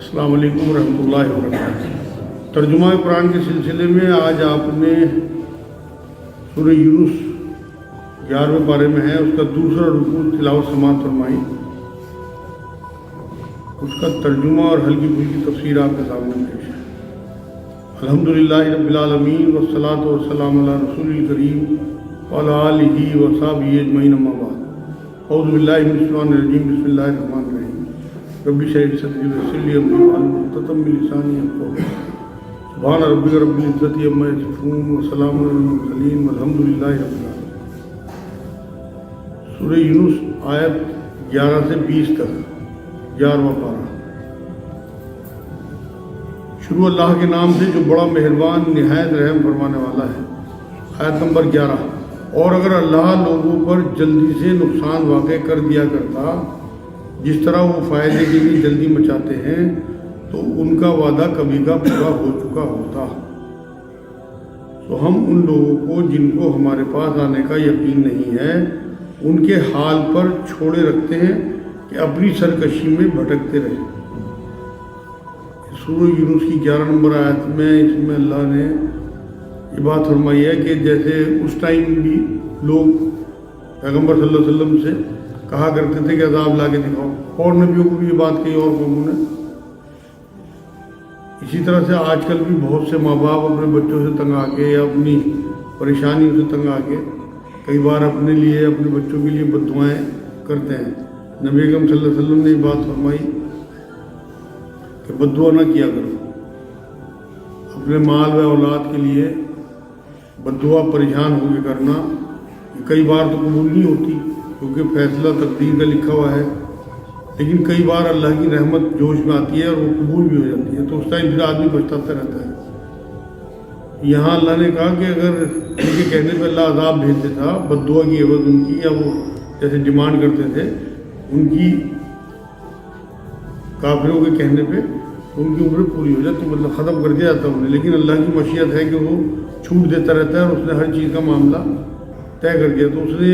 السلام علیکم ورحمۃ اللہ وبرکاتہ۔ ترجمہ قرآن کے سلسلے میں آج آپ نے سورہ یونس 11ویں پارے میں ہے، اس کا دوسرا رکوع تلاوت سماعت فرمائی۔ اس کا ترجمہ اور ہلکی پھلکی تفسیر آپ کے سامنے پیش ہے۔ الحمدللہ رب العالمین والصلاۃ والسلام علی رسول الکریم وعلی آلہ وصحبہ اجمعین، اما بعد۔ اعوذ باللہ من الشیطان الرجیم، بسم اللہ الرحمن الرحیم۔ رب اشرح لي صدري ويسر لي امري واحلل عقدة من لساني يفقهوا قولي۔ سبحان ربك رب العزة عما يصفون وسلام على المرسلين والحمد لله رب العالمين۔ سورہ یونس آیت 11 سے 20 تک، 11واں پارہ۔ شروع اللہ کے نام سے جو بڑا مہربان نہایت رحم فرمانے والا ہے۔ آیت نمبر 11۔ اور اگر اللہ لوگوں پر جلدی سے نقصان واقع کر دیا کرتا جس طرح وہ فائدے کے لیے جلدی مچاتے ہیں، تو ان کا وعدہ کبھی کا پورا ہو چکا ہوتا۔ تو ہم ان لوگوں کو جن کو ہمارے پاس آنے کا یقین نہیں ہے ان کے حال پر چھوڑے رکھتے ہیں کہ اپنی سرکشی میں بھٹکتے رہیں۔ سورہ یونس کی 11 نمبر آیت میں اس میں اللہ نے یہ بات فرمائی ہے کہ جیسے اس ٹائم بھی لوگ پیغمبر صلی اللہ علیہ وسلم سے کہا کرتے تھے کہ عذاب لا کے دکھاؤ، اور نبیوں کو بھی یہ بات کہی اور قوموں نے۔ اسی طرح سے آج کل بھی بہت سے ماں باپ اپنے بچوں سے تنگ آ کے یا اپنی پریشانیوں سے تنگ آ کے کئی بار اپنے لیے اپنے بچوں کے لیے بد دعائیں کرتے ہیں۔ نبی اکرم صلی اللہ علیہ وسلم نے یہ بات فرمائی کہ بد دعا نہ کیا کرو، اپنے مال و اولاد کے لیے بد دعا پریشان ہو کے کرنا کئی بار تو قبول نہیں ہوتی کیونکہ فیصلہ تقدیر کا لکھا ہوا ہے، لیکن کئی بار اللہ کی رحمت جوش میں آتی ہے اور وہ قبول بھی ہو جاتی ہے، تو اس ٹائم پھر آدمی پچھتاتا رہتا ہے۔ یہاں اللہ نے کہا کہ اگر ان کے کہنے پہ اللہ عذاب بھیجتے تھا بد دعا کی عوض ان کی، یا وہ جیسے ڈیمانڈ کرتے تھے ان کی کافروں کے کہنے پہ، ان کی عمر پوری ہو جاتی، مطلب ختم کر دیا جاتا انہیں، لیکن اللہ کی مشیت ہے کہ وہ چھوٹ دیتا رہتا ہے اور اس نے ہر چیز کا معاملہ طے کر دیا۔ تو اس نے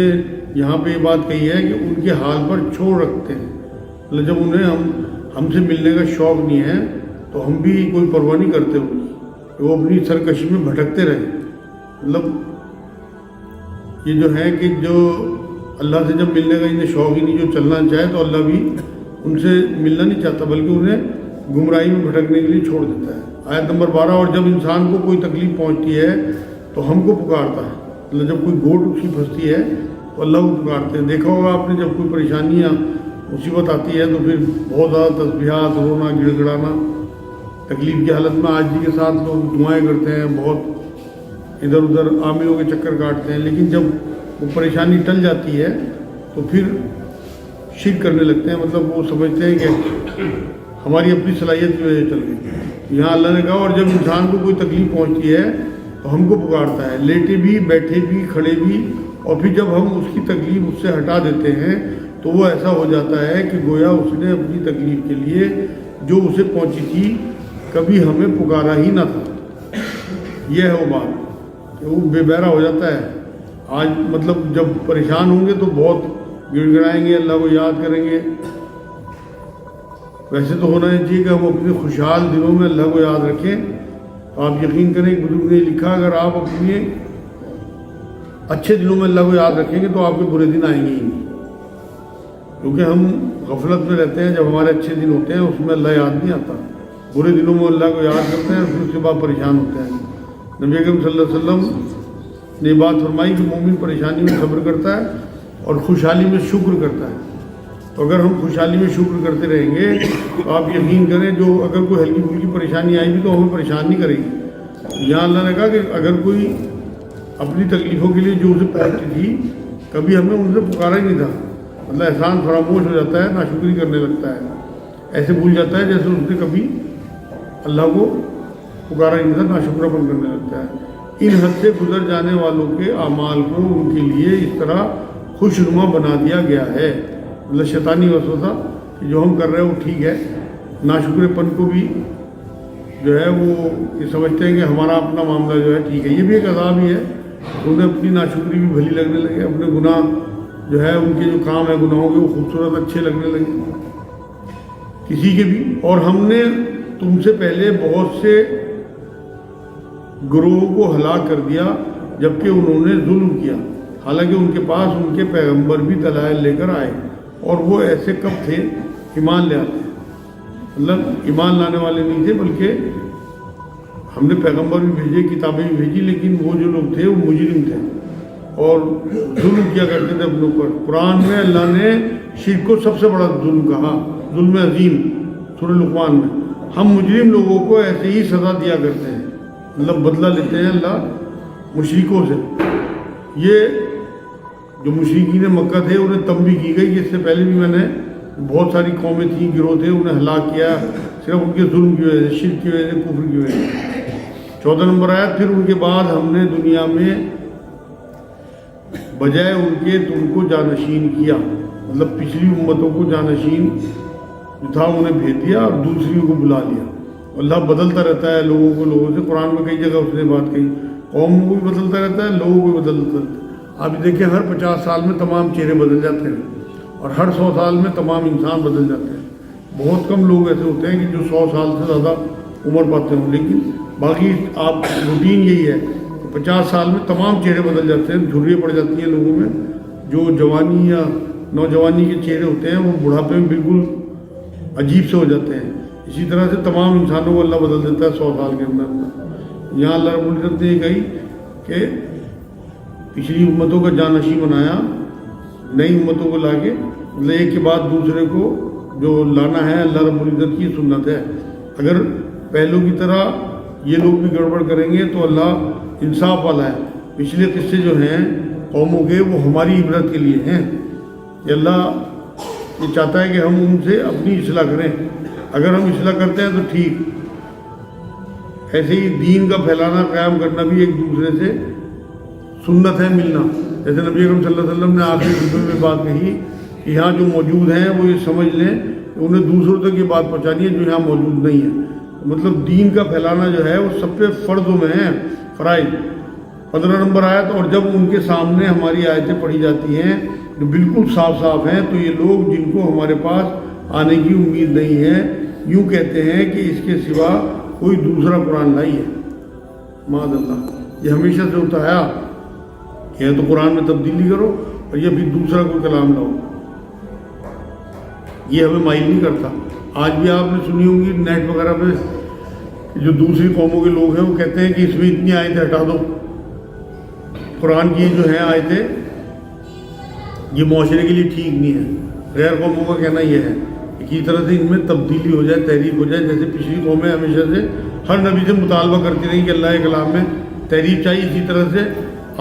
یہاں پہ یہ بات کہی ہے کہ ان کے حال پر چھوڑ رکھتے ہیں، مطلب جب انہیں ہم سے ملنے کا شوق نہیں ہے تو ہم بھی کوئی پرواہ نہیں کرتے ان کی، وہ اپنی سرکشی میں بھٹکتے رہیں۔ مطلب یہ جو ہے کہ جو اللہ سے جب ملنے کا انہیں شوق ہی نہیں، جو چلنا چاہے تو اللہ بھی ان سے ملنا نہیں چاہتا بلکہ انہیں گمراہی میں بھٹکنے کے لیے چھوڑ دیتا ہے۔ آیت نمبر 12۔ اور جب انسان کو کوئی تکلیف پہنچتی ہے تو ہم کو پکارتا ہے، مطلب جب کوئی گوٹ اس کی پھنستی ہے تو اللہ کو پکارتے ہیں۔ دیکھا ہوگا آپ نے جب کوئی پریشانی یا مصیبت آتی ہے تو پھر بہت زیادہ تسبیحات، رونا، گڑ گڑانا، تکلیف کی حالت میں عاجزی کے ساتھ لوگ دعائیں کرتے ہیں، بہت ادھر ادھر عاملوں کے چکر کاٹتے ہیں، لیکن جب وہ پریشانی ٹل جاتی ہے تو پھر شرک کرنے لگتے ہیں، مطلب وہ سمجھتے ہیں کہ ہماری اپنی صلاحیت کی وجہ سے چل گئی۔ یہاں اللہ نے کہا اور جب انسان کو کوئی تکلیف پہنچتی ہے تو ہم کو پکارتا ہے، لیٹے بھی، بیٹھے بھی، کھڑے بھی، اور پھر جب ہم اس کی تکلیف اس سے ہٹا دیتے ہیں تو وہ ایسا ہو جاتا ہے کہ گویا اس نے اپنی تکلیف کے لیے جو اسے پہنچی تھی کبھی ہمیں پکارا ہی نہ تھا۔ یہ ہے وہ بات کہ وہ بے بہرا ہو جاتا ہے۔ آج مطلب جب پریشان ہوں گے تو بہت گڑ گڑائیں گے، اللہ کو یاد کریں گے۔ ویسے تو ہونا یہ چاہیے کہ ہم اپنے خوشحال دنوں میں اللہ کو یاد رکھیں۔ آپ یقین کریں، ایک بزرگ نے لکھا اگر آپ اپنے اچھے دنوں میں اللہ کو یاد رکھیں گے تو آپ کے برے دن آئیں گے ہی نہیں، کیونکہ ہم غفلت میں رہتے ہیں۔ جب ہمارے اچھے دن ہوتے ہیں اس میں اللہ یاد نہیں آتا، برے دنوں میں اللہ کو یاد کرتے ہیں، پھر اس کے بعد پریشان ہوتے ہیں۔ نبی اکرم صلی اللہ علیہ وسلم نے یہ بات فرمائی کہ مومن پریشانی میں صبر کرتا ہے اور خوشحالی میں شکر کرتا ہے۔ تو اگر ہم خوشحالی میں شکر کرتے رہیں گے تو آپ یقین کریں جو اگر کوئی ہلکی پھلکی پریشانی آئی بھی تو ہمیں پریشان نہیں کرے گی۔ یہاں اللہ نے کہا کہ اگر کوئی اپنی تکلیفوں کے لیے جو اسے پہنچتی تھی کبھی ہمیں ان سے پکارا ہی نہیں تھا، مطلب احسان فراموش ہو جاتا ہے، ناشکری کرنے لگتا ہے، ایسے بھول جاتا ہے جیسے اس نے کبھی اللہ کو پکارا ہی نہیں تھا، ناشکرا پن کرنے لگتا ہے۔ ان حد سے گزر جانے والوں کے اعمال کو ان کے لیے اس طرح خوشنما بنا دیا گیا ہے، مطلب شیطانی وسوسہ کہ جو ہم کر رہے ہیں وہ ٹھیک ہے۔ ناشکرے پن کو بھی جو ہے وہ یہ سمجھتے ہیں کہ ہمارا اپنا معاملہ جو ہے ٹھیک ہے، یہ بھی ایک عذاب ہی ہے۔ انہیں اپنی ناشکری بھی بھلی لگنے لگے، اپنے گناہ جو ہے ان کے جو کام ہے گناہوں کے وہ خوبصورت اچھے لگنے لگے۔ کسی کے بھی. اور ہم نے تم سے پہلے بہت سے گروہوں کو ہلاک کر دیا جبکہ انہوں نے ظلم کیا، حالانکہ ان کے پاس ان کے پیغمبر بھی دلائل لے کر آئے، اور وہ ایسے کب تھے ایمان لے آتے. مطلب ایمان لانے والے نہیں تھے، بلکہ ہم نے پیغمبر بھی بھیجے، کتابیں بھی بھیجی، لیکن وہ جو لوگ تھے وہ مجرم تھے اور ظلم کیا کرتے تھے اپنے اوپر. قرآن میں اللہ نے شرک کو سب سے بڑا ظلم کہا، ظلم عظیم، سورہ لقمان میں. ہم مجرم لوگوں کو ایسے ہی سزا دیا کرتے ہیں، مطلب بدلہ لیتے ہیں اللہ مشرکوں سے. یہ جو مشرکین مکہ تھے انہیں تنبیہ کی گئی کہ اس سے پہلے بھی میں نے بہت ساری قومیں تھیں، گروہ تھے، انہیں ہلاک کیا صرف ان کے ظلم کی وجہ سے، شرک کی وجہ سے، کفر کی وجہ سے. 14 نمبر آیت، پھر ان کے بعد ہم نے دنیا میں بجائے ان کے تم کو جانشین کیا، مطلب پچھلی امتوں کو جانشین جو تھا انہیں بھیج دیا اور دوسریوں کو بلا لیا. اللہ بدلتا رہتا ہے لوگوں کو لوگوں سے. قرآن میں کئی جگہ اس نے بات کہی، قوم کو بھی بدلتا رہتا ہے، لوگوں کو بھی بدلتا رہتا ہے. آپ دیکھیں ہر 50 سال میں تمام چہرے بدل جاتے ہیں اور ہر 100 سال میں تمام انسان بدل جاتے ہیں. بہت کم لوگ ایسے ہوتے ہیں کہ جو 100 سال سے زیادہ عمر پاتے ہوں، لیکن باقی آپ روٹین یہی ہے 50 سال میں تمام چہرے بدل جاتے ہیں. جھریاں پڑ جاتی ہیں لوگوں میں، جو جوانی یا نوجوانی کے چہرے ہوتے ہیں وہ بڑھاپے میں بالکل عجیب سے ہو جاتے ہیں. اسی طرح سے تمام انسانوں کو اللہ بدل دیتا ہے 100 سال کے اندر. یہاں اللہ رب العزت نے یہ کہی کہ پچھلی امتوں کا جانشین بنایا، نئی امتوں کو لا کے، مطلب ایک کے بعد دوسرے کو جو لانا ہے اللہ رب العزت کی سنت ہے. اگر پہلوں کی طرح یہ لوگ بھی گڑبڑ کریں گے تو اللہ انصاف والا ہے. پچھلے قصے جو ہیں قوموں کے وہ ہماری عبرت کے لیے ہیں. کہ اللہ یہ چاہتا ہے کہ ہم ان سے اپنی اصلاح کریں. اگر ہم اصلاح کرتے ہیں تو ٹھیک. ایسے ہی دین کا پھیلانا، قیام کرنا بھی ایک دوسرے سے سنت ہے ملنا. جیسے نبی اکرم صلی اللہ علیہ وسلم نے آخری خطبے میں بات کہی کہ یہاں جو موجود ہیں وہ یہ سمجھ لیں کہ انہیں دوسروں تک یہ بات پہنچانی ہے جو یہاں موجود نہیں ہے. مطلب دین کا پھیلانا جو ہے وہ سب پہ فرضوں میں ہے، فرائض. 15 نمبر آیت، اور جب ان کے سامنے ہماری آیتیں پڑھی جاتی ہیں جو بالکل صاف صاف ہیں تو یہ لوگ جن کو ہمارے پاس آنے کی امید نہیں ہے یوں کہتے ہیں کہ اس کے سوا کوئی دوسرا قرآن لائی ہے. معاذ اللہ، یہ ہمیشہ سے ہوتا ہے کہ تو قرآن میں تبدیلی کرو اور یہ پھر دوسرا کوئی کلام لاؤ. یہ ہمیں مائل نہیں کرتا. آج بھی آپ نے سنی ہوں گی نیٹ وغیرہ پہ جو دوسری قوموں کے لوگ ہیں وہ کہتے ہیں کہ اس میں اتنی آیتیں ہٹا دو، قرآن کی جو ہیں آیتیں یہ معاشرے کے لیے ٹھیک نہیں ہے. غیر قوموں کا کہنا یہ ہے کہ کسی طرح سے ان میں تبدیلی ہو جائے، تحریف ہو جائے. جیسے پچھلی قومیں ہمیشہ سے ہر نبی سے مطالبہ کرتی رہی کہ اللہ کے کلام میں تحریف چاہیے، اسی طرح سے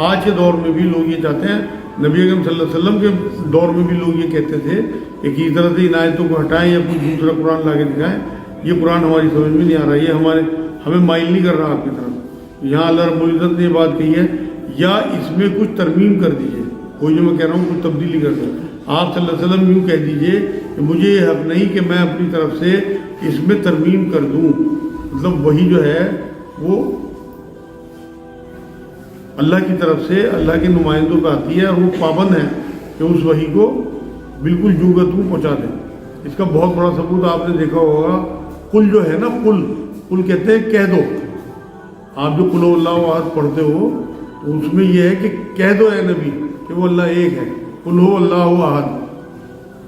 آج کے دور میں بھی لوگ یہ چاہتے ہیں. نبی اکرم صلی اللہ علیہ وسلم کے دور میں بھی لوگ یہ کہتے تھے کہ کسی طرح سے ان آیتوں کو ہٹائیں یا کوئی دوسرا قرآن لا کے دکھائیں. یہ قرآن ہماری سمجھ میں نہیں آ رہا، یہ ہمیں مائل نہیں کر رہا آپ کی طرف. یہاں اللہ رب العزت نے یہ بات کہی ہے یا اس میں کچھ ترمیم کر دیجیے. کوئی جو میں کہہ رہا ہوں کچھ تبدیلی کر دیں. آپ صلی اللہ علیہ وسلم یوں کہہ دیجیے کہ مجھے یہ حق نہیں کہ میں اپنی طرف سے اس میں ترمیم کر دوں. مطلب وہی جو ہے وہ اللہ کی طرف سے اللہ کے نمائندوں پہ آتی ہے اور وہ پابند ہے کہ اس وحی کو بالکل جو کا تو پہنچا دیں. اس کا بہت بڑا ثبوت آپ نے دیکھا ہوگا، قل جو ہے نا، قل کہتے ہیں کہہ دو. آپ جو قل اللہ احد پڑھتے ہو تو اس میں یہ ہے کہ کہہ دو اے نبی کہ وہ اللہ ایک ہے. قل ہو اللہ احد.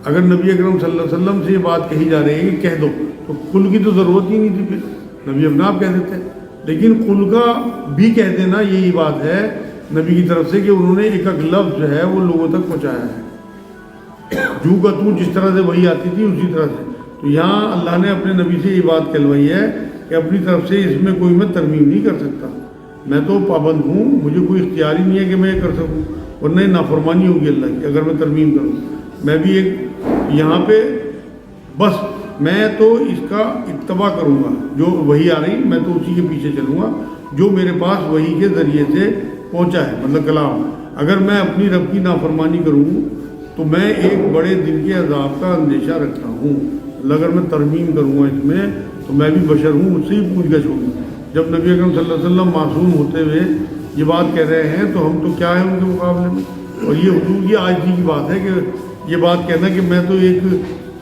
اگر نبی اکرم صلی اللہ علیہ وسلم سے یہ بات کہی جا رہی ہے کہ کہہ دو تو قل کی تو ضرورت ہی نہیں تھی، پھر نبی اپنا آپ کہہ دیتے. لیکن قل کا بھی کہہ دینا یہی بات ہے نبی کی طرف سے کہ انہوں نے ایک لفظ جو ہے وہ لوگوں تک پہنچایا ہے. جو کا تو جس طرح سے وہی آتی تھی اسی طرح سے. تو یہاں اللہ نے اپنے نبی سے یہ بات کہلوائی ہے کہ اپنی طرف سے اس میں کوئی میں ترمیم نہیں کر سکتا. میں تو پابند ہوں، مجھے کوئی اختیار ہی نہیں ہے کہ میں یہ کر سکوں، ورنہ نافرمانی ہوگی اللہ کی اگر میں ترمیم کروں. میں بھی ایک یہاں پہ بس میں تو اس کا اتباع کروں گا، جو وہی آ رہی میں تو اسی کے پیچھے چلوں گا جو میرے پاس وہی کے ذریعے سے پہنچا ہے، مطلب کلام. اگر میں اپنی رب کی نافرمانی کروں تو میں ایک بڑے دن کے عذاب کا اندیشہ رکھتا ہوں. اگر میں ترمیم کروں گا اس میں تو میں بھی بشر ہوں، مجھ سے ہی پوچھ گچھ ہوگی. جب نبی اکرم صلی اللہ علیہ وسلم معصوم ہوتے ہوئے یہ بات کہہ رہے ہیں تو ہم تو کیا ہیں ان کے مقابلے میں. اور یہ حضور کی عاجزی کی بات ہے کہ یہ بات کہنا کہ میں تو ایک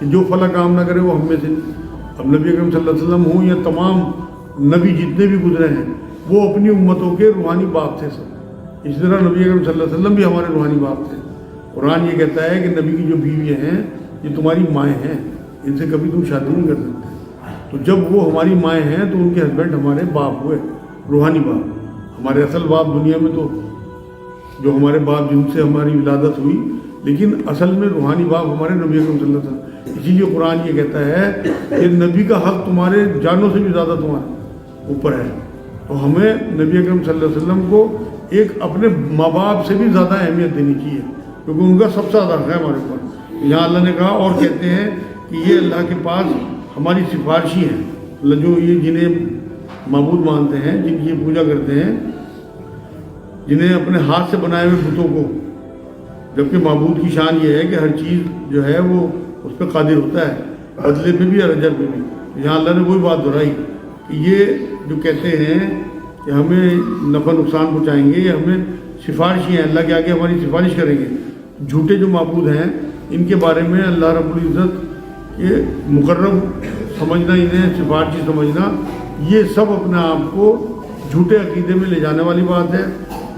کہ جو فلاں کام نہ کرے وہ ہم میں سے نہیں. اب نبی اکرم صلی اللہ علیہ وسلم ہوں یا تمام نبی جتنے بھی گزرے ہیں وہ اپنی امتوں کے روحانی باپ تھے سب. اس طرح نبی اکرم صلی اللہ علیہ وسلم بھی ہمارے روحانی باپ تھے. قرآن یہ کہتا ہے کہ نبی کی جو بیویاں ہیں یہ تمہاری مائیں ہیں, ان سے کبھی تم شادی نہیں کر سکتے. تو جب وہ ہماری مائیں ہیں تو ان کے ہسبینڈ ہمارے باپ ہوئے, روحانی باپ. ہمارے اصل باپ دنیا میں تو جو ہمارے باپ جن سے ہماری ولادت ہوئی, لیکن اصل میں روحانی باپ ہمارے نبی اکرم صلی اللہ علیہ وسلم. اسی لیے قرآن یہ کہتا ہے کہ نبی کا حق تمہارے جانوں سے بھی زیادہ تمہارے اوپر ہے. تو ہمیں نبی اکرم صلی اللہ علیہ وسلم کو ایک اپنے ماں باپ سے بھی زیادہ اہمیت دینی چاہیے, کیونکہ ان کا سب سے زیادہ حق ہے ہمارے اوپر. یہاں اللہ نے کہا اور کہتے ہیں کہ یہ اللہ کے پاس ہماری سفارشی ہیں, جو یہ جنہیں معبود مانتے ہیں, جن کی پوجا کرتے ہیں, جنہیں اپنے ہاتھ سے بنائے ہوئے بتوں کو. جبکہ معبود کی شان یہ ہے کہ ہر چیز جو ہے وہ اس پہ قادر ہوتا ہے, بدلے پہ بھی اور اجر پہ بھی. یہاں اللہ نے وہی بات دہرائی کہ یہ جو کہتے ہیں کہ ہمیں نفع نقصان پہنچائیں گے, یہ ہمیں سفارشی ہیں, اللہ کے آگے ہماری سفارش کریں گے. جھوٹے جو معبود ہیں ان کے بارے میں اللہ رب العزت یہ مقرب سمجھنا, انہیں سفارشی سمجھنا, یہ سب اپنے آپ کو جھوٹے عقیدے میں لے جانے والی بات ہے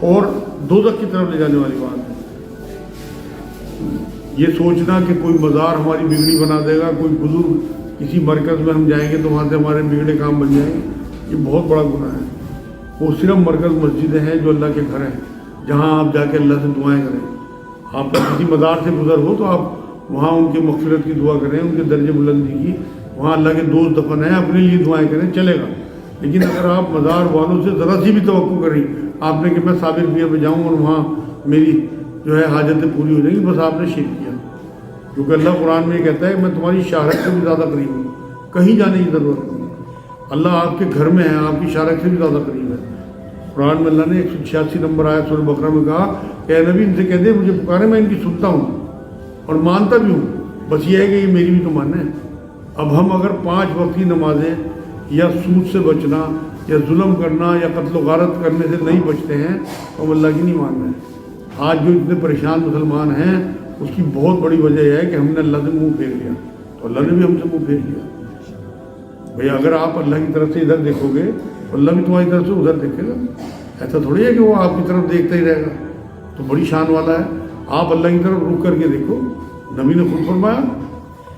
اور دوزخ کی طرف لے جانے والی بات ہے. یہ سوچنا کہ کوئی مزار ہماری بگڑی بنا دے گا, کوئی بزرگ کسی مرکز میں ہم جائیں گے تو وہاں سے ہمارے بگڑے کام بن جائیں گے, یہ بہت بڑا گناہ ہے. وہ صرف مرکز مسجدیں ہیں جو اللہ کے گھر ہیں, جہاں آپ جا کے اللہ سے دعائیں کریں. آپ کسی مزار سے گزر ہو تو آپ وہاں ان کے مغفرت کی دعا کریں, ان کے درجے بلندی کی, وہاں اللہ کے دوست دفن ہیں, اپنے لیے دعائیں کریں, چلے گا. لیکن اگر آپ مزار والوں سے ذرا سی بھی توقع کریں آپ نے کہ میں صابر میاں پہ جاؤں اور وہاں میری جو ہے حاجتیں پوری ہو جائیں گی, بس آپ نے شرک کیا. کیونکہ اللہ قرآن میں یہ کہتا ہے کہ میں تمہاری شہرت سے بھی زیادہ قریب ہوں, کہیں جانے کی ضرورت نہیں. اللہ آپ کے گھر میں ہے, آپ کی شہرت سے بھی زیادہ قریب ہے. قرآن میں اللہ نے 186 نمبر آیت سورہ بقرہ میں کہا کہ اے نبی ان سے کہہ دے مجھے پکارے, میں ان کی سنتا ہوں اور مانتا بھی ہوں, بس یہ ہے کہ یہ میری بھی تو ماننا ہے. اب ہم اگر 5 وقت کی نمازیں یا سود سے بچنا یا ظلم کرنا یا قتل و غارت کرنے سے نہیں بچتے ہیں تو ہم اللہ کی نہیں مان رہے ہیں. آج جو اتنے پریشان مسلمان ہیں اس کی بہت بڑی وجہ یہ ہے کہ ہم نے اللہ سے منہ پھیر لیا, تو اللہ نے بھی ہم سے منہ پھیر لیا. بھئی اگر آپ اللہ کی طرف سے ادھر دیکھو گے تو اللہ بھی تمہاری طرف سے ادھر دیکھے گا. ایسا تھوڑی ہے کہ وہ آپ کی طرف دیکھتا ہی رہے گا, تو بڑی شان والا ہے. آپ اللہ کی طرف رک کر کے دیکھو. نبی نے خود فرمایا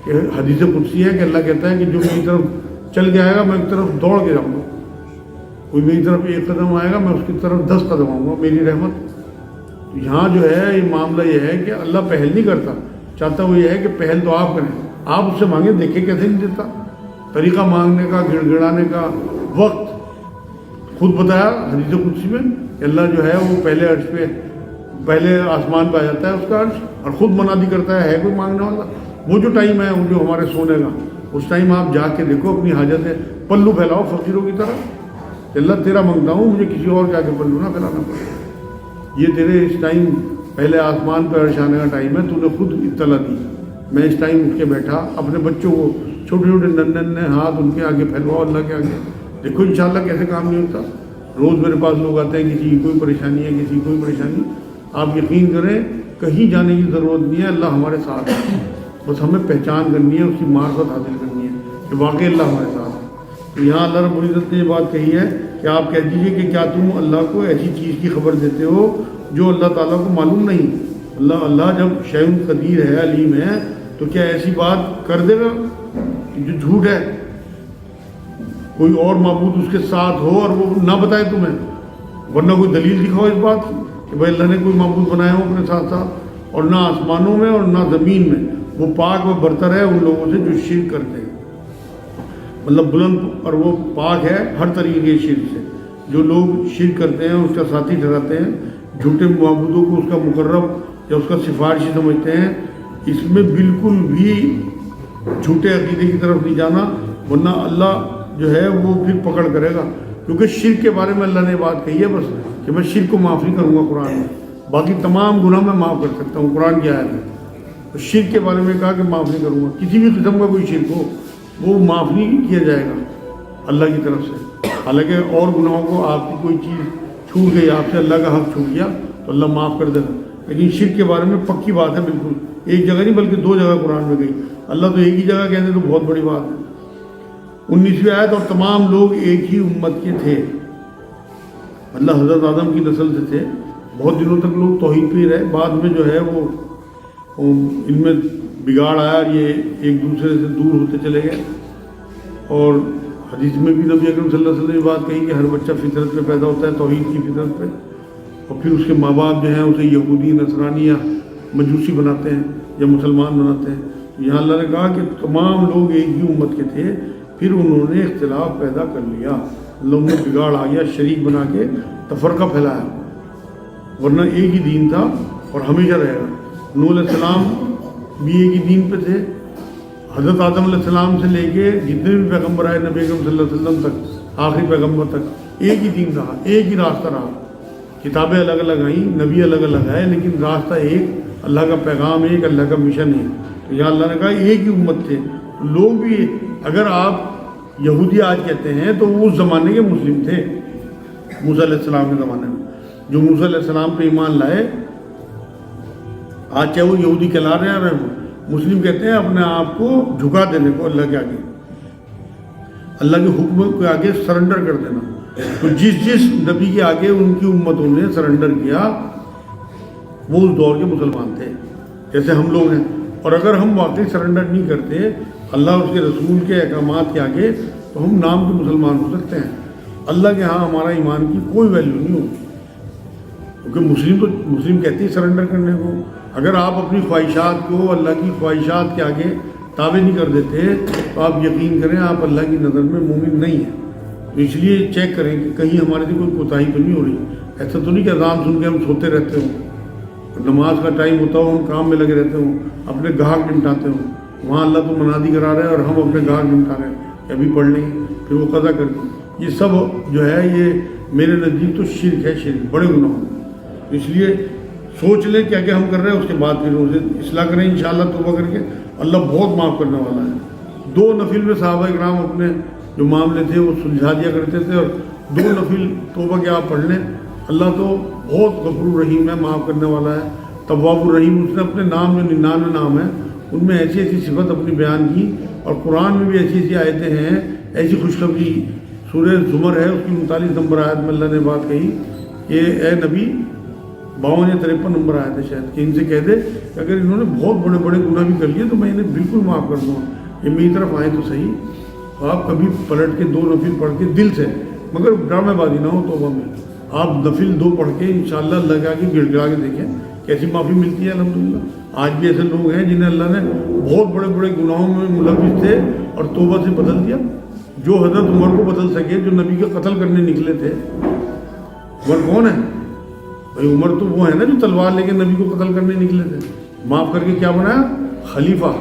کہ حدیث قدسی ہے کہ اللہ کہتا ہے کہ جو میری طرف چل کے آئے گا میں ایک طرف دوڑ کے جاؤں گا, کوئی میری طرف 1 قدم آئے گا میں اس کی طرف 10 قدم آؤں گا, میری رحمت. یہاں جو ہے یہ معاملہ یہ ہے کہ اللہ پہل نہیں کرتا, چاہتا وہ یہ ہے کہ پہل تو آپ کریں. آپ اس سے مانگیں, دیکھیں کیسے نہیں دیتا. طریقہ مانگنے کا, گڑ گڑانے کا, وقت خود بتایا حدیث قدسی میں کہ اللہ جو ہے وہ پہلے عرش پہ, پہلے آسمان پہ آ جاتا ہے اس کا عرش, اور خود منادی کرتا ہے کوئی مانگنے والا. وہ جو ٹائم ہے وہ جو ہمارے سونے کا, اس ٹائم آپ جا کے دیکھو اپنی حاجتیں, پلو پھیلاؤ فقیروں کی طرح. اللہ تیرا مانگتا ہوں, مجھے کسی اور جا کے پلو نہ پھیلانا پڑے. یہ تیرے اس ٹائم پہلے آسمان پہ عرش آنے کا ٹائم ہے, تو نے خود اطلاع دی. میں اس ٹائم اٹھ کے بیٹھا, اپنے بچوں کو چھوٹے چھوٹے ننھے ہاتھ ان کے آگے پھیلواؤ اللہ کے آگے. دیکھو انشاءاللہ کیسے کام نہیں ہوتا. روز میرے پاس لوگ آتے ہیں, کسی کی کوئی پریشانی ہے, کسی کی کوئی پریشانی. آپ یقین کریں کہیں جانے کی ضرورت نہیں ہے, اللہ ہمارے ساتھ ہے. بس ہمیں پہچان کرنی ہے, اس کی معرفت حاصل کرنی ہے کہ واقعی اللہ ہمارے ساتھ ہے. تو یہاں اللہ رب العزت نے یہ بات کہی ہے کہ آپ کہہ دیجئے کہ کیا تم اللہ کو ایسی چیز کی خبر دیتے ہو جو اللہ تعالیٰ کو معلوم نہیں. اللہ جب شیء قدیر ہے, علیم ہے, تو کیا ایسی بات کر دے گا جو جھوٹ ہے؟ کوئی اور معبود اس کے ساتھ ہو اور وہ نہ بتائے تمہیں, ورنہ کوئی دلیل دکھاؤ اس بات کی کہ بھائی اللہ نے کوئی معبود بنایا ہو اپنے ساتھ ساتھ. اور نہ آسمانوں میں اور نہ زمین میں, وہ پاک و برتر ہے ان لوگوں سے جو شرک کرتے ہیں. مطلب بلند اور وہ پاک ہے ہر طریقے کے شرک سے. جو لوگ شرک کرتے ہیں, اس کا ساتھی ٹھہراتے ہیں, جھوٹے معبودوں کو اس کا مقرب یا اس کا سفارشی سمجھتے ہیں, اس میں بالکل بھی جھوٹے عقیدے کی طرف نہیں جانا, ورنہ اللہ جو ہے وہ پھر پکڑ کرے گا. کیونکہ شرک کے بارے میں اللہ نے بات کہی ہے بس کہ میں شرک کو معاف نہیں کروں گا قرآن میں, باقی تمام گناہ میں معاف کر سکتا ہوں قرآن کی آیت ہے. شرک کے بارے میں کہا کہ معاف نہیں کروں گا. کسی بھی قسم کا کوئی شرک ہو وہ معاف نہیں کیا جائے گا اللہ کی طرف سے. حالانکہ اور گناہوں کو آپ کی کوئی چیز چھوٹ گئی, آپ سے اللہ کا حق چھوٹ گیا تو اللہ معاف کر دے گا, لیکن شرک کے بارے میں پکی بات ہے بالکل ایک جگہ نہیں بلکہ 2 جگہ قرآن میں گئی. اللہ تو ایک ہی جگہ کہتے تو بہت بڑی بات ہے. 19ویں آیت، اور تمام لوگ ایک ہی امت کے تھے. اللہ حضرت آدم کی نسل سے تھے. بہت دنوں تک لوگ توحید پہ ہی رہے. بعد میں جو ہے وہ ان میں بگاڑ آیا اور یہ ایک دوسرے سے دور ہوتے چلے گئے. اور حدیث میں بھی نبی اکرم صلی اللہ علیہ وسلم نے بات کہی کہ ہر بچہ فطرت پہ پیدا ہوتا ہے، توحید کی فطرت پہ، اور پھر اس کے ماں باپ جو ہیں اسے یہودی، نصرانی یا مجوسی بناتے ہیں یا مسلمان بناتے ہیں. یہاں اللہ نے کہا کہ تمام لوگ ایک ہی امت کے تھے، پھر انہوں نے اختلاف پیدا کر لیا، لوگوں میں بگاڑ آ گیا، شریک بنا کے تفرقہ پھیلایا. ورنہ ایک ہی دین تھا اور ہمیشہ رہے گا. نوح علیہ السلام بھی ایک ہی دین پہ تھے. حضرت آدم علیہ السلام سے لے کے جتنے بھی پیغمبر آئے نبی اکرم صلی اللہ علیہ وسلم تک، آخری پیغمبر تک، ایک ہی دین رہا، ایک ہی راستہ رہا. کتابیں الگ الگ آئیں، نبی الگ الگ آئے، لیکن راستہ ایک، اللہ کا پیغام ایک، اللہ کا مشن ہے. تو یہاں اللہ نے کہا ایک ہی امت تھے. لوگ بھی، اگر آپ یہودی آج کہتے ہیں تو وہ اس زمانے کے مسلم تھے، موسیٰ علیہ السلام کے زمانے میں. جو موسیٰ علیہ السلام پہ ایمان لائے، آج چاہے وہ یہودی کہلا رہے ہیں، مسلم کہتے ہیں اپنے آپ کو جھکا دینے کو اللہ کے آگے، اللہ کے حکم کے آگے سرنڈر کر دینا. تو جس نبی کے آگے ان کی امتوں نے سرنڈر کیا وہ اس دور کے مسلمان تھے، جیسے ہم لوگ ہیں. اور اگر ہم واقعی سرنڈر نہیں کرتے اللہ اور اس کے رسول کے احکامات کے آگے تو ہم نام کے مسلمان ہو سکتے ہیں. اللہ کے ہاں ہمارا ایمان کی کوئی ویلیو نہیں ہوگی، کیونکہ مسلم کہتے ہیں سرنڈر کرنے کو. اگر آپ اپنی خواہشات کو اللہ کی خواہشات کے آگے تابع نہیں کر دیتے تو آپ یقین کریں آپ اللہ کی نظر میں مومن نہیں ہیں. تو اس لیے چیک کریں کہ کہیں ہمارے سے کوئی کوتاہی تو نہیں ہو رہی. ایسا تو نہیں کہ اذان سن کے ہم سوتے رہتے ہوں، نماز کا ٹائم ہوتا ہو ہم کام میں لگے رہتے ہوں، اپنے گاہک نمٹاتے ہوں. وہاں اللہ تو منادی کرا رہے ہیں اور ہم اپنے گاہک نمٹا رہے ہیں کہ ابھی پڑھ لیں پھر وہ قضا کر دیں. یہ سب جو ہے یہ میرے نزدیک تو شرک ہے، شرک بڑے گناہ ہیں. اس لیے سوچ لیں کیا کیا ہم کر رہے ہیں، اس کے بعد پھر اسے اصلاح کریں انشاءاللہ توبہ کر کے. اللہ بہت معاف کرنے والا ہے. 2 نفل میں صحابہ کرام اپنے جو معاملے تھے وہ سلجھا دیا کرتے تھے، اور 2 نفل توبہ کے آپ پڑھ لیں. اللہ تو بہت غفور رحیم ہے، معاف کرنے والا ہے، تواب الرحیم. اس نے اپنے نام جو 99 نام ہیں ان میں ایسی ایسی صفت اپنی بیان کی، اور قرآن میں بھی ایسی ایسی آیتیں ہیں، ایسی خوشخبری. سورہ زمر ہے، اس کی 39 نمبر آیت میں اللہ نے بات کہی کہ اے نبی، 52 یا 53 نمبر آئے تھے شاید، کہ ان سے کہہ دے کہ اگر انہوں نے بہت بڑے بڑے گناہ بھی کر لیے تو میں انہیں بالکل معاف کر دوں گا، یہ میری طرف آئے تو صحیح. تو آپ کبھی پلٹ کے 2 نفل پڑھ کے دل سے، مگر ڈرامے بازی نہ ہو توبہ میں، آپ نفل 2 پڑھ کے انشاءاللہ اللہ کے آگے گڑ گڑا کے دیکھیں کیسی معافی ملتی ہے. الحمدللہ آج بھی ایسے لوگ ہیں جنہیں اللہ نے بہت بڑے بڑے گناہوں میں ملوث تھے اور توبہ سے بدل دیا. جو حضرت عمر کو بدل سکے، جو نبی کے قتل کرنے نکلے تھے. عمر کون ہے بھائی؟ عمر تو وہ ہے نا جو تلوار لے کے نبی کو قتل کرنے نکلے تھے. معاف کر کے کیا بنایا؟ خلیفہ.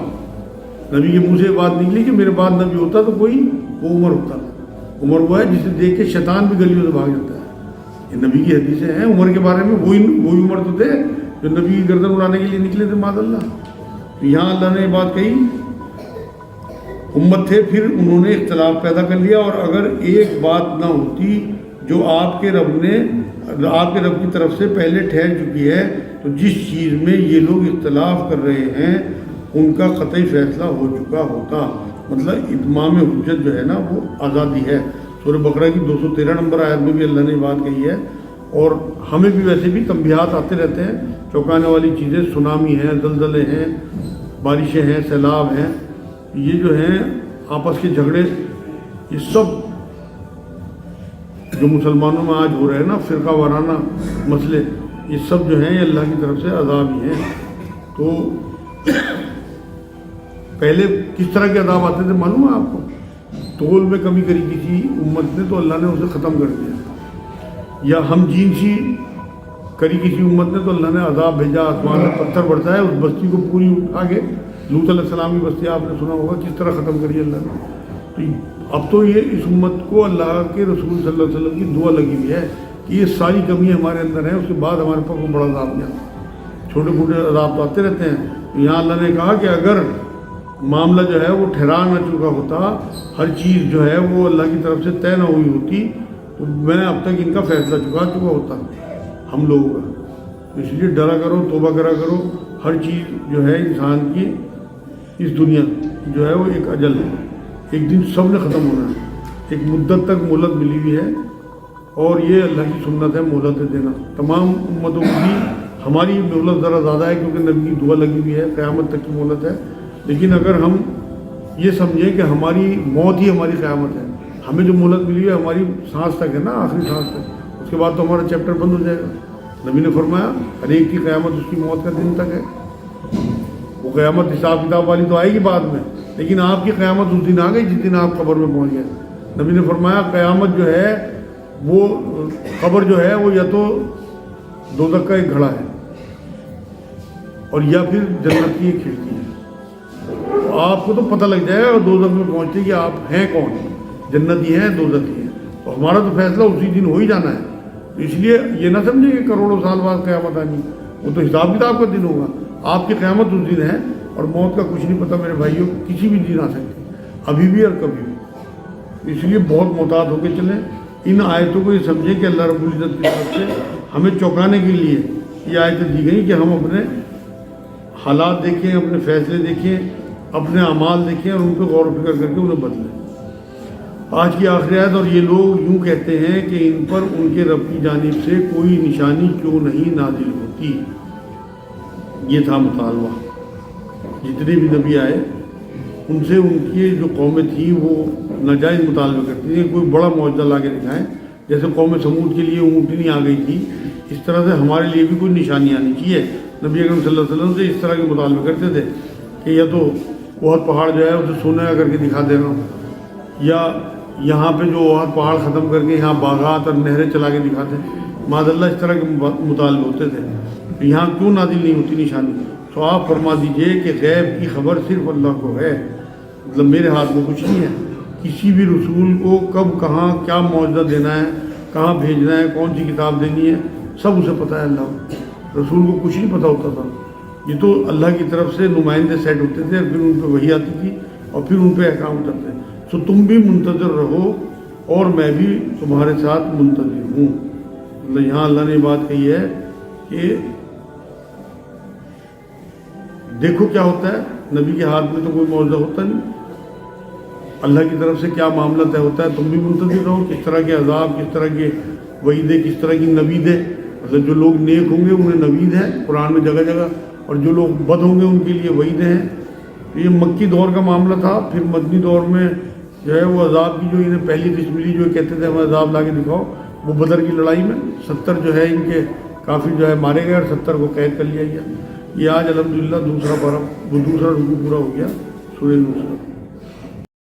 نبی کے منہ سے یہ بات نکلی کہ میرے بعد نبی ہوتا تو کوئی، وہ عمر ہوتا. عمر وہ ہے جسے دیکھ کے شیطان بھی گلیوں سے بھاگ جاتا ہے. یہ نبی کی حدیثیں ہیں عمر کے بارے میں. وہی عمر تو تھے جو نبی کی گردن اڑانے کے لیے نکلے تھے معاذ اللہ. تو یہاں اللہ نے یہ بات کہی، امت تھے پھر انہوں نے اختلاف پیدا کر لیا. اور اگر ایک بات نہ ہوتی جو آپ کے رب کی طرف سے پہلے ٹھہر چکی ہے، تو جس چیز میں یہ لوگ اختلاف کر رہے ہیں ان کا قطعی فیصلہ ہو چکا ہوتا. مطلب اتمام حجت جو ہے نا وہ آزادی ہے. سورہ بقرہ کی 213 نمبر آیت میں بھی اللہ نے بات کہی ہے. اور ہمیں بھی ویسے بھی تنبیہات آتے رہتے ہیں، چونکانے والی چیزیں، سونامی ہیں، زلزلے ہیں، بارشیں ہیں، سیلاب ہیں. یہ جو ہیں آپس کے جھگڑے، یہ سب جو مسلمانوں میں آج ہو رہے ہیں نا، فرقہ وارانہ مسئلے، یہ سب جو ہیں یہ اللہ کی طرف سے عذاب ہی ہیں. تو پہلے کس طرح کے عذاب آتے تھے معلوم ہے آپ کو؟ تول میں کمی کری کسی امت نے تو اللہ نے اسے ختم کر دیا، یا ہم جینسی کری کسی امت نے تو اللہ نے عذاب بھیجا، آسمان میں پتھر برسایا، اس بستی کو پوری اٹھا کے، لوط علیہ السلام کی بستی آپ نے سنا ہوگا کس طرح ختم کری اللہ نے. تو اب تو یہ اس امت کو اللہ کے رسول صلی اللہ علیہ وسلم کی دعا لگی ہوئی ہے کہ یہ ساری کمیاں ہمارے اندر ہیں، اس کے بعد ہمارے پاس کو بڑا عذاب دیا. چھوٹے موٹے عذاب تو آتے رہتے ہیں. یہاں اللہ نے کہا کہ اگر معاملہ جو ہے وہ ٹھہرا نہ چکا ہوتا، ہر چیز جو ہے وہ اللہ کی طرف سے طے نہ ہوئی ہوتی، تو میں اب تک ان کا فیصلہ چکا ہوتا ہم لوگوں کا. اس لیے ڈرا کرو، توبہ کرا کرو. ہر چیز جو ہے انسان کی اس دنیا جو ہے وہ ایک اجل ہے، ایک دن سب نے ختم ہونا ہے، ایک مدت تک مہلت ملی ہوئی ہے، اور یہ اللہ کی سنت ہے مہلت دینا تمام امتوں کو بھی۔ ہماری مہلت ذرا زیادہ ہے کیونکہ نبی کی دعا لگی ہوئی ہے، قیامت تک کی مہلت ہے، لیکن اگر ہم یہ سمجھیں کہ ہماری موت ہی ہماری قیامت ہے، ہمیں جو مہلت ملی ہے ہماری سانس تک ہے نا، آخری سانس تک، اس کے بعد تو ہمارا چیپٹر بند ہو جائے گا۔ نبی نے فرمایا ہر ایک کی قیامت اس کی موت کا دن تک ہے، وہ قیامت حساب کتاب والی تو آئے گی بعد میں، لیکن آپ کی قیامت اس دن آ گئی جس دن آپ قبر میں پہنچ گئے۔ نبی نے فرمایا قیامت جو ہے وہ قبر جو ہے وہ یا تو دوزخ کا ایک گھڑا ہے اور یا پھر جنت کی ایک کھڑکی ہے، تو آپ کو تو پتہ لگ جائے گا دوزخ میں پہنچتے کہ آپ ہیں کون، جنتی ہیں دوزخی ہیں، تو ہمارا تو فیصلہ اسی دن ہو ہی جانا ہے۔ تو اس لیے یہ نہ سمجھیں کہ کروڑوں سال بعد قیامت آنی، وہ تو حساب کتاب کا دن ہوگا، آپ کی قیامت اس دن ہے، اور موت کا کچھ نہیں پتہ میرے بھائیوں، کسی بھی دن آ سکتی، ابھی بھی اور کبھی بھی۔ اس لیے بہت محتاط ہو کے چلیں۔ ان آیتوں کو یہ سمجھیں کہ اللہ رب العزت کی طرف سے ہمیں چونکانے کے لیے یہ آیتیں دی گئی کہ ہم اپنے حالات دیکھیں، اپنے فیصلے دیکھیں، اپنے اعمال دیکھیں اور ان پہ غور و فکر کر کے انہیں بدلیں۔ آج کی آخری آیت، اور یہ لوگ یوں کہتے ہیں کہ ان پر ان کے رب کی جانب سے کوئی نشانی کیوں نہیں نازل ہوتی۔ یہ تھا مطالبہ، جتنے بھی نبی آئے ان سے ان کی جو قومیں تھیں وہ ناجائز مطالبہ کرتی تھیں، کوئی بڑا معجزہ لا کے دکھائیں، جیسے قوم سمود کے لیے اونٹنی آ گئی تھی، اس طرح سے ہمارے لیے بھی کوئی نشانی آنی چاہیے۔ نبی اکرم صلی اللہ علیہ وسلم سے اس طرح کے مطالبے کرتے تھے کہ یا تو احد پہاڑ جو ہے اسے سونے کر کے دکھا دینا، یا یہاں پہ جو احد پہاڑ ختم کر کے یہاں باغات اور نہریں چلا کے دکھا دیں، معاذ اللہ اس طرح کے مطالبے ہوتے تھے۔ یہاں کیوں نازل نہیں ہوتی نشانی؟ تو آپ فرما دیجئے کہ غیب کی خبر صرف اللہ کو ہے، مطلب میرے ہاتھ میں کچھ نہیں ہے۔ کسی بھی رسول کو کب کہاں کیا معجزہ دینا ہے، کہاں بھیجنا ہے، کون سی کتاب دینی ہے، سب اسے پتہ ہے اللہ کو۔ رسول کو کچھ نہیں پتہ ہوتا تھا، یہ تو اللہ کی طرف سے نمائندے سیٹ ہوتے تھے، پھر ان پہ وحی آتی تھی اور پھر ان پہ احکام اترتے۔ سو تم بھی منتظر رہو اور میں بھی تمہارے ساتھ منتظر ہوں۔ مطلب یہاں اللہ نے بات کہی ہے کہ دیکھو کیا ہوتا ہے، نبی کے ہاتھ میں تو کوئی معجزہ ہوتا نہیں، اللہ کی طرف سے کیا معاملہ طے ہوتا ہے، تم بھی منتظر رہو، کس طرح کے عذاب، کس طرح کے وعیدیں، کس طرح کی نویدیں۔ مطلب جو لوگ نیک ہوں گے انہیں نوید ہے قرآن میں جگہ جگہ، اور جو لوگ بد ہوں گے ان کے لیے وعیدیں ہیں۔ یہ مکی دور کا معاملہ تھا، پھر مدنی دور میں جو ہے وہ عذاب کی جو انہیں پہلی قسم ملی، جو کہتے تھے ہمیں عذاب لا کے دکھاؤ، وہ بدر کی لڑائی میں 70 جو ہے ان کے کافی جو ہے مارے گئے اور 70 کو قید کر لیا گیا۔ یہ آج الحمدللہ دوسرا رکوع پورا ہو گیا سورہ نصرت۔